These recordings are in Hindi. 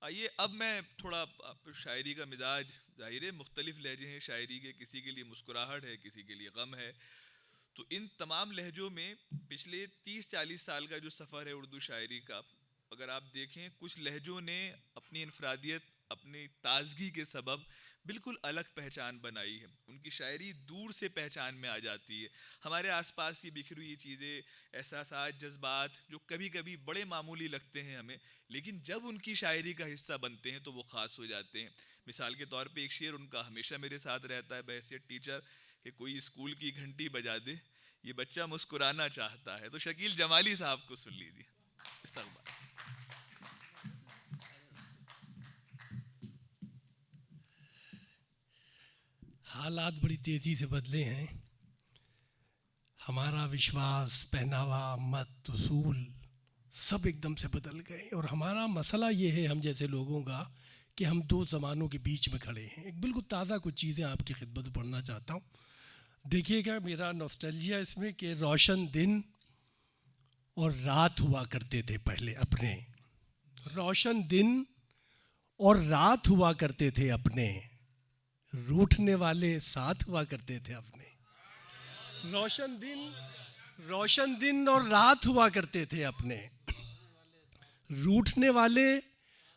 आइए अब मैं थोड़ा शायरी का मिजाज, जाहिर है मुख्तलिफ लहजे हैं शायरी के, किसी के लिए मुस्कुराहट है, किसी के लिए गम है। तो इन तमाम लहजों में पिछले 30-40 साल का जो सफ़र है उर्दू शायरी का, अगर आप देखें कुछ लहजों ने अपनी इनफरादियत, अपनी ताजगी के सबब बिल्कुल अलग पहचान बनाई है। उनकी शायरी दूर से पहचान में आ जाती है। हमारे आसपास की बिखरी हुई चीज़ें, एहसासात, जज्बात जो कभी कभी बड़े मामूली लगते हैं हमें, लेकिन जब उनकी शायरी का हिस्सा बनते हैं तो वो ख़ास हो जाते हैं। मिसाल के तौर पे एक शेर उनका हमेशा मेरे साथ रहता है बहैसियत टीचर, कि कोई स्कूल की घंटी बजा दे, ये बच्चा मुस्कुराना चाहता है। तो शकील जमाली साहब को सुन लीजिए। इस्तकबाल। हालात बड़ी तेज़ी से बदले हैं। हमारा विश्वास, पहनावा, मत, उसूल सब एकदम से बदल गए। और हमारा मसला ये है हम जैसे लोगों का कि हम दो ज़मानों के बीच में खड़े हैं। एक बिल्कुल ताज़ा कुछ चीज़ें आपकी खिदमत में पढ़ना चाहता हूँ। देखिएगा मेरा नॉस्टैल्जिया इसमें कि रोशन दिन और रात हुआ करते थे पहले अपने। रोशन दिन और रात हुआ करते थे अपने, रूठने वाले साथ हुआ करते थे अपने। रोशन दिन और रात हुआ करते थे अपने, रूठने वाले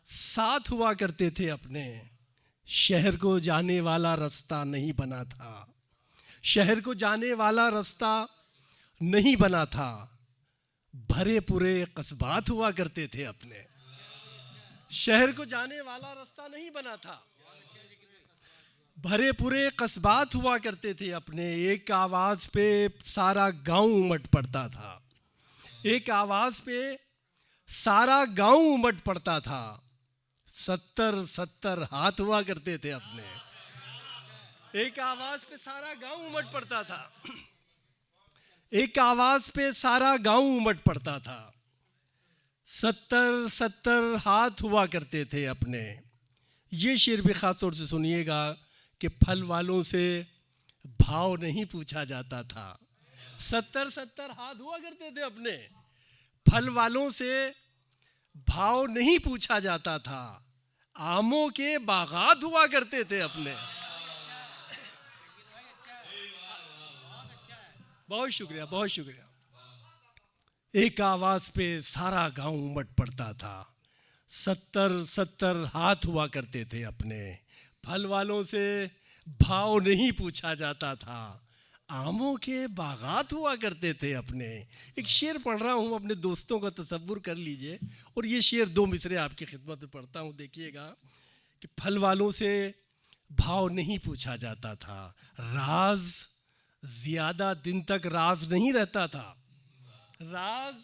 साथ हुआ करते थे अपने। शहर को जाने वाला रास्ता नहीं बना था, शहर को जाने वाला रास्ता नहीं बना था। भरे पूरे कस्बात हुआ करते थे अपने। शहर को जाने वाला रास्ता नहीं बना था, भरे पूरे कस्बात हुआ करते थे अपने। एक आवाज़ पे सारा गांव उमड़ पड़ता था, एक आवाज़ पे सारा गांव उमड़ पड़ता था। 70-70 हाथ हुआ करते थे अपने। एक आवाज़ पे सारा गांव उमड़ पड़ता था, एक आवाज़ पे सारा गांव उमड़ पड़ता था। 70-70 हाथ हुआ करते थे अपने। ये शेर भी ख़ास तौर से सुनिएगा कि फल वालों से भाव नहीं पूछा जाता था। 70-70 हाथ हुआ करते थे अपने, फल वालों से भाव नहीं पूछा जाता था। आमों के बागात हुआ करते थे अपने। बहुत शुक्रिया, बहुत शुक्रिया। एक आवाज़ पे सारा गांव उमड़ पड़ता था। 70-70 हाथ हुआ करते थे अपने, फल वालों से भाव नहीं पूछा जाता था। आमों के बागात हुआ करते थे अपने। एक शेर पढ़ रहा हूँ, अपने दोस्तों का तसव्वुर कर लीजिए। और ये शेर 2 मिसरे आपकी खिदमत में पढ़ता हूँ, देखिएगा कि फल वालों से भाव नहीं पूछा जाता था। राज ज़्यादा दिन तक राज नहीं रहता था। राज,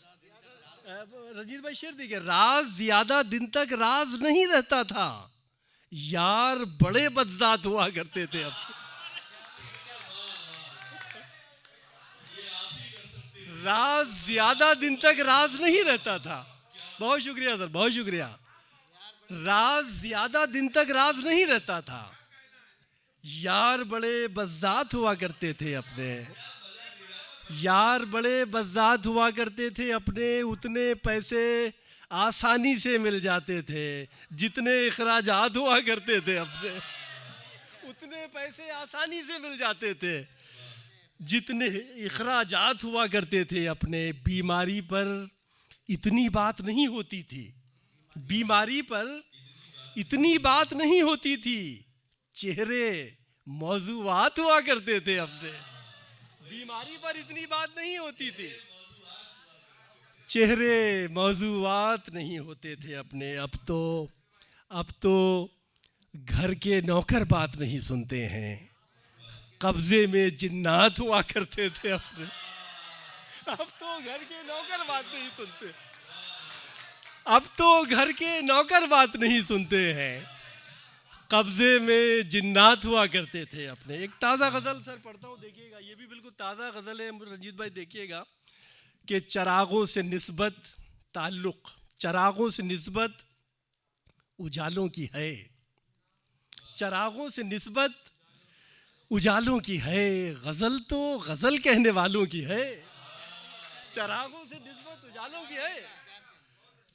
रजीत भाई शेर देखिए, राज ज़्यादा दिन तक राज नहीं रहता था। यार बड़े बदजात हुआ करते थे अब। राज ज्यादा दिन तक राज नहीं रहता था। बहुत शुक्रिया सर, बहुत शुक्रिया। राज ज्यादा दिन तक राज नहीं रहता था। यार बड़े बदजात हुआ करते थे अपने, यार बड़े बदजात हुआ करते थे अपने। उतने पैसे आसानी से मिल जाते थे जितने अखराजात हुआ करते थे अपने। उतने पैसे आसानी से मिल जाते थे जितने अखराजात हुआ करते थे अपने। बीमारी पर इतनी बात नहीं होती थी, बीमारी पर इतनी बात नहीं होती थी। चेहरे मौजूआत हुआ करते थे अपने। बीमारी पर इतनी बात नहीं होती थी, चेहरे मौजूआत नहीं होते थे अपने। अब तो घर के नौकर बात नहीं सुनते हैं, कब्जे में जिन्नात हुआ करते थे अपने। अब तो घर के नौकर बात नहीं सुनते, अब तो घर के नौकर बात नहीं सुनते हैं, कब्जे में जिन्नात हुआ करते थे अपने। एक ताज़ा गज़ल सर पढ़ता हूँ, देखिएगा, ये भी बिल्कुल ताज़ा गज़ल है रंजीत भाई, देखिएगा कि चरागों से निस्बत ताल्लुक़, चरागों से निस्बत उजालों की है, चरागों से निस्बत उजालों की है। गज़ल तो गज़ल कहने वालों की है, चरागों से निस्बत उजालों की है,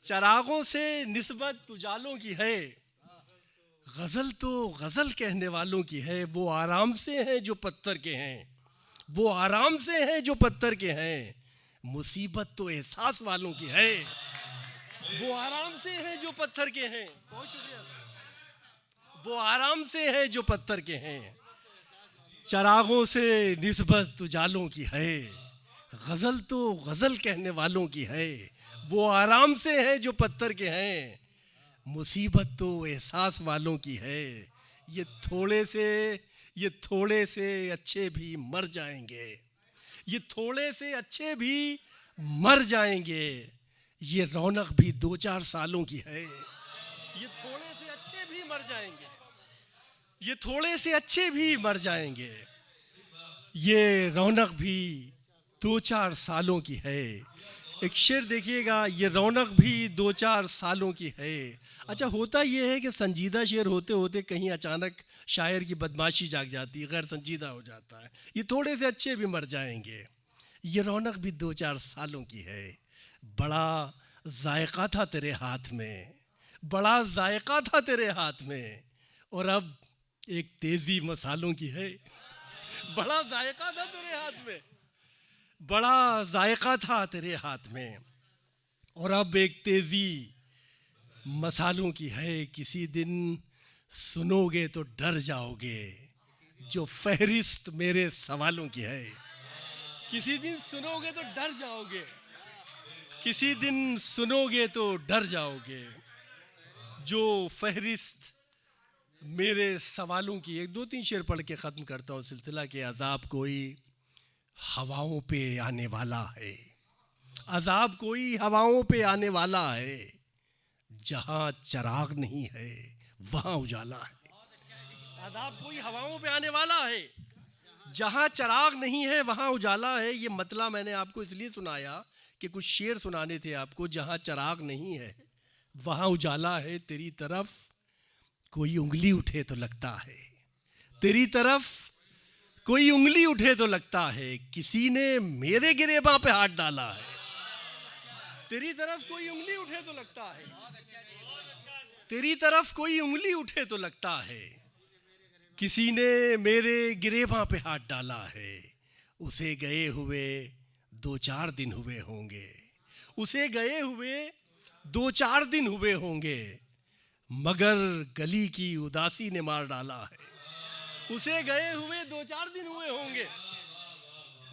चरागों से निस्बत उजालों की है, गज़ल तो गज़ल कहने वालों की है। वो आराम से हैं जो पत्थर के हैं, वो आराम से हैं जो पत्थर के हैं, मुसीबत तो एहसास वालों की है। वो आराम से हैं जो पत्थर के हैं, बहुत शुक्रिया। वो आराम से हैं जो पत्थर के हैं, चरागों से निस्बत उजालों की है, गज़ल तो गज़ल कहने वालों की है। वो आराम से हैं जो पत्थर के हैं, मुसीबत तो एहसास वालों की है। ये थोड़े से अच्छे भी मर जाएंगे, ये थोड़े से अच्छे भी मर जाएंगे, ये रौनक भी 2-4 सालों की है। ये थोड़े से अच्छे भी मर जाएंगे, ये थोड़े से अच्छे भी मर जाएंगे, ये रौनक भी 2-4 सालों की है। एक शेर देखिएगा, ये रौनक भी 2-4 सालों की है। अच्छा, होता ये है कि संजीदा शेर होते होते कहीं अचानक शायर की बदमाशी जाग जाती है, गैर संजीदा हो जाता है। ये थोड़े से अच्छे भी मर जाएंगे, ये रौनक भी 2-4 सालों की है। बड़ा जायका था तेरे हाथ में, बड़ा जायका था तेरे हाथ में, और अब एक तेज़ी मसालों की है। बड़ा जायका था तेरे हाथ में, बड़ा जायका था तेरे हाथ में, और अब एक तेज़ी मसालों की है। किसी दिन सुनोगे तो डर जाओगे, जो फहरिस्त मेरे सवालों की है। किसी दिन सुनोगे तो डर जाओगे, किसी दिन सुनोगे तो डर जाओगे, जो फहरिस्त मेरे सवालों की। 1-2-3 शेर पढ़ के ख़त्म करता हूँ सिलसिला के अज़ाब कोई हवाओं पे आने वाला है, अज़ाब कोई हवाओं पे आने वाला है, जहाँ चराग नहीं है वहाँ उजाला है। अज़ाब कोई हवाओं पे आने वाला है, जहाँ चराग नहीं है वहाँ उजाला है। ये मतलब मैंने आपको इसलिए सुनाया कि कुछ शेर सुनाने थे आपको। जहाँ चराग नहीं है वहाँ उजाला है, तेरी तरफ कोई उंगली उठे तो लगता है, तेरी तरफ कोई उंगली उठे तो लगता है, किसी ने मेरे गिरेबां पे हाथ डाला है। तेरी तरफ कोई उंगली उठे तो लगता है, तेरी तरफ कोई उंगली उठे तो लगता है, किसी ने मेरे गिरेबां पे हाथ डाला है। उसे गए हुए 2-4 दिन हुए होंगे, उसे गए हुए 2-4 दिन हुए होंगे, मगर गली की उदासी ने मार डाला है। उसे गए हुए 2-4 दिन हुए होंगे,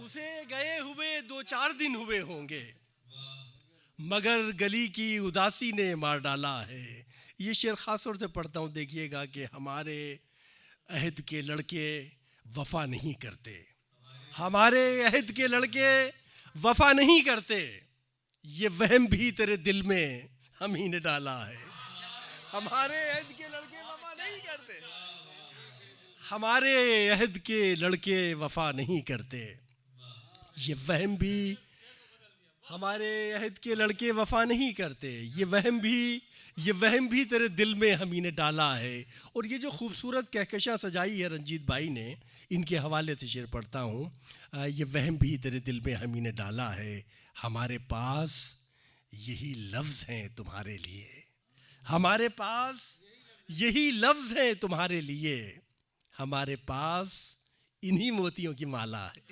उसे गए हुए 2-4 दिन हुए होंगे, मगर गली की उदासी ने मार डाला है। ये शेर ख़ास तौर से पढ़ता हूँ, देखिएगा कि हमारे अहद के लड़के वफ़ा नहीं करते, हमारे अहद के लड़के वफ़ा नहीं करते, ये वहम भी तेरे दिल में हम ही ने डाला है। हमारे अहद के लड़के वफ़ा नहीं करते, हमारे अहद के लड़के वफ़ा नहीं करते, ये वहम भी हमारे अहद के लड़के वफ़ा नहीं करते, ये वहम भी तेरे दिल में हम ही ने डाला है। और ये जो खूबसूरत कहकशां सजाई है रंजीत भाई ने, इनके हवाले से शेर पढ़ता हूँ। ये वहम भी तेरे दिल में हम ही ने डाला है, हमारे पास यही लफ्ज़ हैं तुम्हारे लिए, हमारे पास यही लफ्ज़ हैं तुम्हारे लिए, हमारे पास इन्हीं मोतियों की माला है।